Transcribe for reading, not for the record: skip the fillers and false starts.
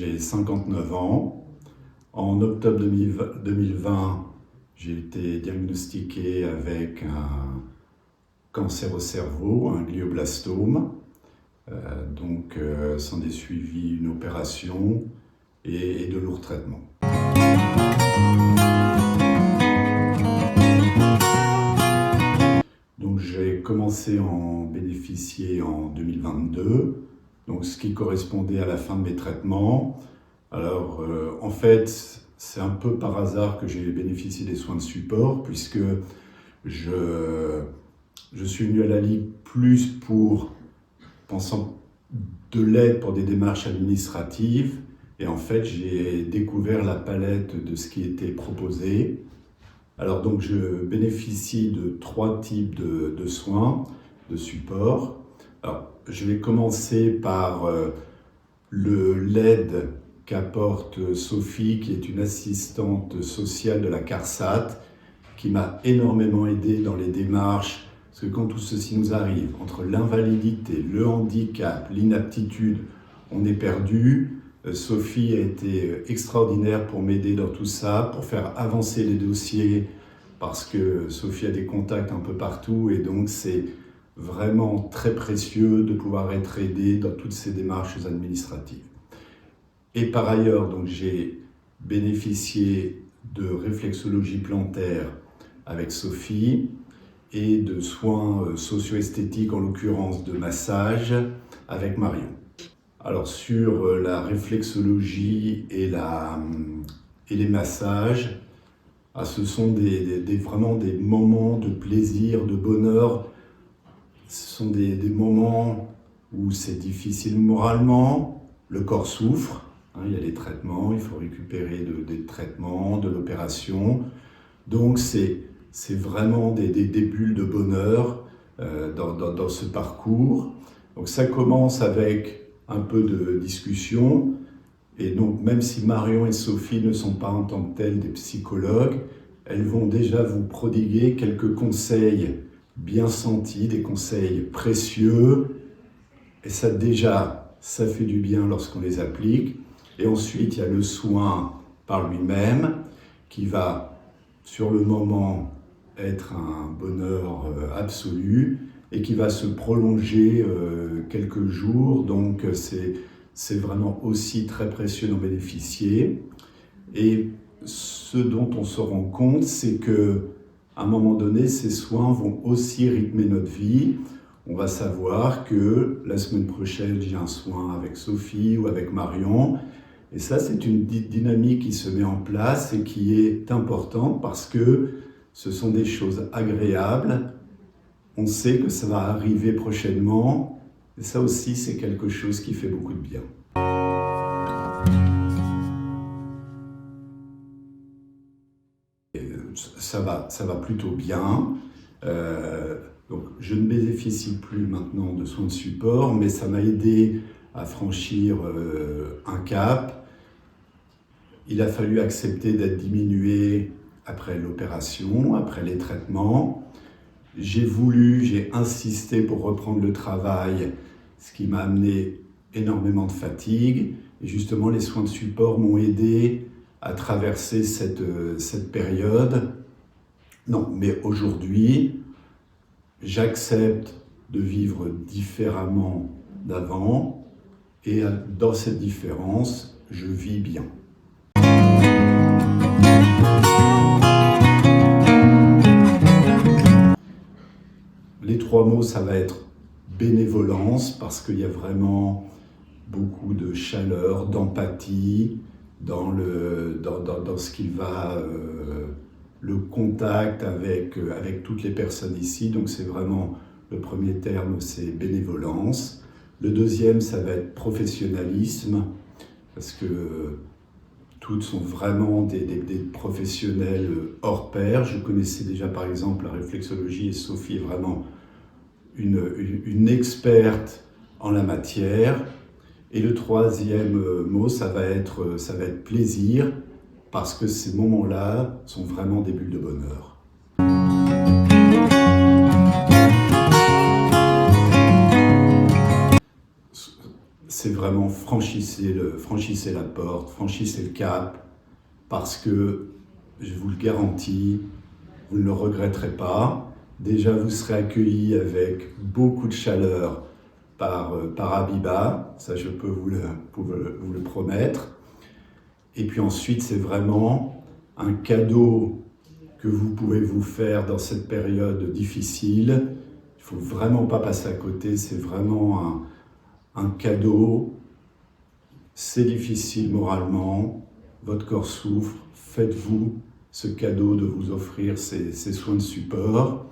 j'ai 59 ans. En octobre 2020, j'ai été diagnostiqué avec un cancer au cerveau, un glioblastome. S'en est suivi une opération et de lourds traitements. Donc j'ai commencé à en bénéficier en 2022, donc ce qui correspondait à la fin de mes traitements. Alors en fait, c'est un peu par hasard que j'ai bénéficié des soins de support, puisque je suis venu à la Ligue plus pensant de l'aide pour des démarches administratives, et en fait j'ai découvert la palette de ce qui était proposé. Alors donc je bénéficie de 3 types de soins, de support. Alors je vais commencer par l'aide qu'apporte Sophie, qui est une assistante sociale de la CARSAT, qui m'a énormément aidé dans les démarches, parce que quand tout ceci nous arrive, entre l'invalidité, le handicap, l'inaptitude, on est perdu. Sophie a été extraordinaire pour m'aider dans tout ça, pour faire avancer les dossiers, parce que Sophie a des contacts un peu partout, et donc c'est vraiment très précieux de pouvoir être aidé dans toutes ces démarches administratives. Et par ailleurs, donc j'ai bénéficié de réflexologie plantaire avec Sophie et de soins socio-esthétiques, en l'occurrence de massage, avec Marion. Alors sur la réflexologie et les massages, ce sont vraiment des moments de plaisir, de bonheur. Ce sont des moments où c'est difficile moralement, le corps souffre, il y a des traitements, il faut récupérer des traitements, de l'opération. Donc c'est vraiment des bulles de bonheur dans ce parcours. Donc ça commence avec un peu de discussion, et donc même si Marion et Sophie ne sont pas en tant que telles des psychologues, elles vont déjà vous prodiguer quelques conseils bien sentis, des conseils précieux, et ça fait du bien lorsqu'on les applique. Et ensuite il y a le soin par lui-même qui va sur le moment être un bonheur absolu, et qui va se prolonger quelques jours, donc c'est vraiment aussi très précieux d'en bénéficier. Et ce dont on se rend compte, c'est que à un moment donné, ces soins vont aussi rythmer notre vie. On va savoir que la semaine prochaine, j'ai un soin avec Sophie ou avec Marion, et ça, c'est une dynamique qui se met en place et qui est importante, parce que ce sont des choses agréables. On sait que ça va arriver prochainement, et ça aussi, c'est quelque chose qui fait beaucoup de bien. Ça va plutôt bien. Donc, je ne bénéficie plus maintenant de soins de support, mais ça m'a aidé à franchir un cap. Il a fallu accepter d'être diminué après l'opération, après les traitements. J'ai insisté pour reprendre le travail, ce qui m'a amené énormément de fatigue. Et justement, les soins de support m'ont aidé à traverser cette période. Non, mais aujourd'hui, j'accepte de vivre différemment d'avant, et dans cette différence, je vis bien. Les 3 mots, ça va être bénévolence, parce qu'il y a vraiment beaucoup de chaleur, d'empathie dans ce qui va, le contact avec toutes les personnes ici. Donc c'est vraiment, le premier terme, c'est bénévolence. Le deuxième, ça va être professionnalisme, parce que toutes sont vraiment des professionnels hors pair. Je connaissais déjà par exemple la réflexologie, et Sophie est vraiment une experte en la matière. Et le troisième mot, ça va être plaisir, parce que ces moments-là sont vraiment des bulles de bonheur. c'est vraiment franchissez la porte, franchissez le cap, parce que, je vous le garantis, vous ne le regretterez pas. Déjà, vous serez accueillis avec beaucoup de chaleur par Abiba, ça je peux vous le promettre. Et puis ensuite, c'est vraiment un cadeau que vous pouvez vous faire dans cette période difficile. Il ne faut vraiment pas passer à côté, c'est vraiment un cadeau. C'est difficile moralement, votre corps souffre, faites-vous ce cadeau de vous offrir ces soins de support.